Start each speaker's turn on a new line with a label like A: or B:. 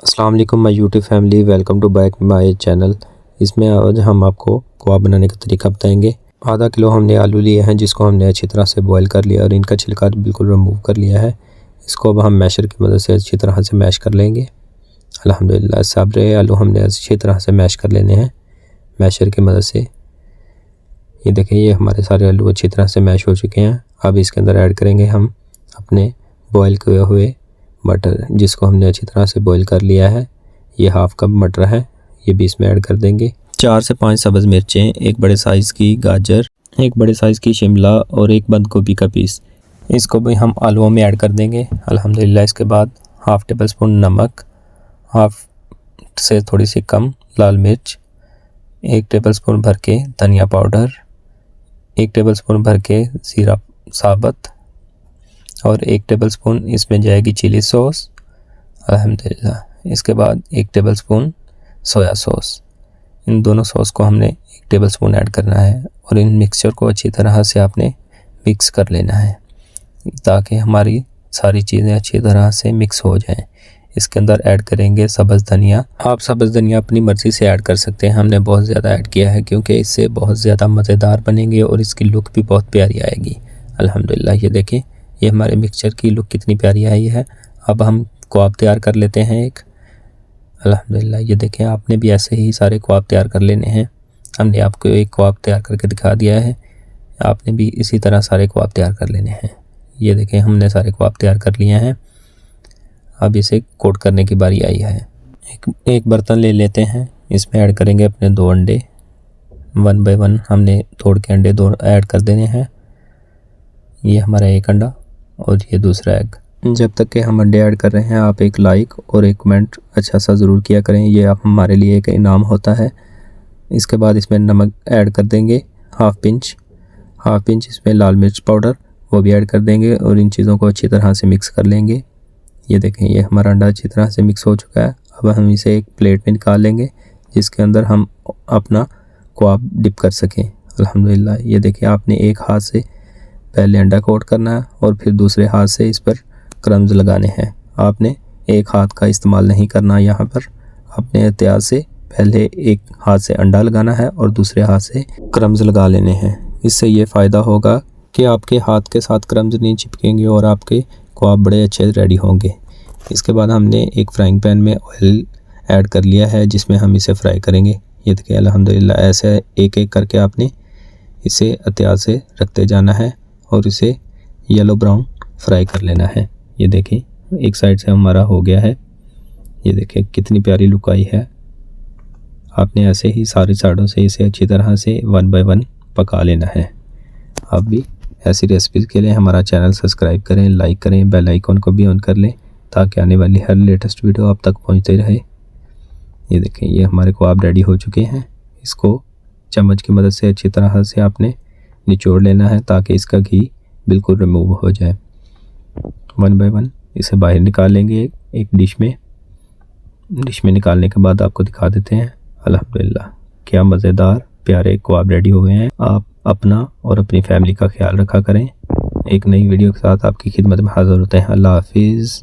A: अस्सलाम वालेकुम my YouTube family, welcome to back my channel. इसमें आज हम आपको कबाब बनाने का तरीका बताएंगे। आधा किलो हमने आलू लिए हैं जिसको हमने अच्छी तरह से बॉईल कर लिया और इनका छिलका बिल्कुल रिमूव कर लिया है। इसको अब हम मैशर की मदद से अच्छी तरह से मैश कर लेंगे। अल्हम्दुलिल्लाह सारे आलू हमने अच्छी तरह से मैश कर लेने हैं मैशर की मदद से। ये देखें, ये हमारे सारे आलू अच्छी तरह से मैश हो चुके हैं। अब इसके अंदर ऐड करेंगे हम अपने बॉईल किए हुए मटर जिसको हमने अच्छी तरह से बॉईल कर लिया है। ये हाफ़ कप मटर है, ये भी इसमें ऐड कर देंगे। 4 से 5 सब्ज़ मिर्चें, एक बड़े साइज़ की गाजर, एक बड़े साइज़ की शिमला और एक बंद गोभी का पीस, इसको भी हम आलूओं में ऐड कर देंगे अल्हम्दुलिल्लाह। इसके बाद हाफ़ टेबल स्पून नमक, हाफ़ से थोड़ी सी कम लाल मिर्च, 1 टेबल स्पून भर के धनिया पाउडर, 1 टेबल स्पून भर के ज़ीरा साबुत और 1 टेबल स्पून इसमें जाएगी चिली सॉस अल्हम्दुलिल्लाह। इसके बाद 1 टेबल स्पून सोया सॉस। इन दोनों सॉस को हमने 1 टेबल स्पून ऐड करना है और इन मिक्सचर को अच्छी तरह से आपने मिक्स कर लेना है ताकि हमारी सारी चीज़ें अच्छी तरह से मिक्स हो जाएं। इसके अंदर ऐड करेंगे सब्ज़ धनिया। आप सब्ज़ धनिया अपनी मर्ज़ी से ऐड कर सकते हैं, हमने बहुत ज़्यादा ऐड किया है क्योंकि इससे बहुत ज़्यादा मज़ेदार बनेंगे और इसकी लुक भी बहुत प्यारी आएगी अल्हम्दुलिल्लाह। ये देखें, ये हमारे मिक्सचर की लुक कितनी प्यारी आई है। अब हम कबाब तैयार कर लेते हैं एक अल्हम्दुलिल्लाह। ये देखें, आपने भी ऐसे ही सारे कबाब तैयार कर लेने हैं। हमने आपको एक कबाब तैयार करके दिखा दिया है, आपने भी इसी तरह सारे कबाब तैयार कर लेने हैं। ये देखें, हमने सारे कबाब तैयार कर लिए हैं। अब इसे कोट करने की बारी आई है। एक बर्तन ले लेते हैं, इसमें ऐड करेंगे अपने 2 अंडे। 1 बाय 1 हमने तोड़ के अंडे 2 ऐड कर देने हैं। ये हमारा एक अंडा और ये दूसरा एग। जब तक कि हम अंडे ऐड कर रहे हैं, आप एक लाइक और एक कमेंट अच्छा सा ज़रूर किया करें, ये आप हमारे लिए एक इनाम होता है। इसके बाद इसमें नमक ऐड कर देंगे हाफ़ पिंच इसमें लाल मिर्च पाउडर वो भी ऐड कर देंगे और इन चीज़ों को अच्छी तरह से मिक्स कर लेंगे। ये देखें, ये हमारा अंडा अच्छी तरह से मिक्स हो चुका है। अब हम इसे एक प्लेट में निकाल लेंगे जिसके अंदर हम अपना कबाब डिप कर सकें अल्हम्दुलिल्लाह। ये देखें, आपने एक हाथ से पहले अंडा कोट करना है और फिर दूसरे हाथ से इस पर क्रम्स लगाने हैं। आपने एक हाथ का इस्तेमाल नहीं करना, यहाँ पर आपने एहतियात से पहले एक हाथ से अंडा लगाना है और दूसरे हाथ से क्रम्स लगा लेने हैं। इससे ये फ़ायदा होगा कि आपके हाथ के साथ क्रम्स नहीं चिपकेंगे और आपके कबाब बड़े अच्छे रेडी होंगे। इसके बाद हमने एक फ्राइंग पैन में ऑयल ऐड कर लिया है जिसमें हम इसे फ्राई करेंगे। ये देखिए अल्हम्दुलिल्लाह, ऐसे एक एक करके आपने इसे एहतियात से रखते जाना है और इसे येलो ब्राउन फ्राई कर लेना है। ये देखें, एक साइड से हमारा हो गया है। ये देखें कितनी प्यारी लुक आई है। आपने ऐसे ही सारी साइडों से इसे अच्छी तरह से 1 बाय 1 पका लेना है। आप भी ऐसी रेसिपीज़ के लिए हमारा चैनल सब्सक्राइब करें, लाइक करें, बेल आइकन को भी ऑन कर लें ताकि आने वाली हर लेटेस्ट वीडियो आप तक पहुँचते रहे। ये देखें, ये हमारे कबाब रेडी हो चुके हैं। इसको चम्मच की मदद से अच्छी तरह से आपने निचोड़ लेना है ताकि इसका घी बिल्कुल रिमूव हो जाए। 1 बाय 1 इसे बाहर निकाल लेंगे एक डिश में निकालने के बाद आपको दिखा देते हैं अल्हम्दुलिल्लाह क्या मज़ेदार प्यारे कबाब रेडी हो गए हैं। आप अपना और अपनी फैमिली का ख्याल रखा करें। एक नई वीडियो के साथ आपकी खिदमत में हाज़िर होते हैं। अल्लाह हाफिज़।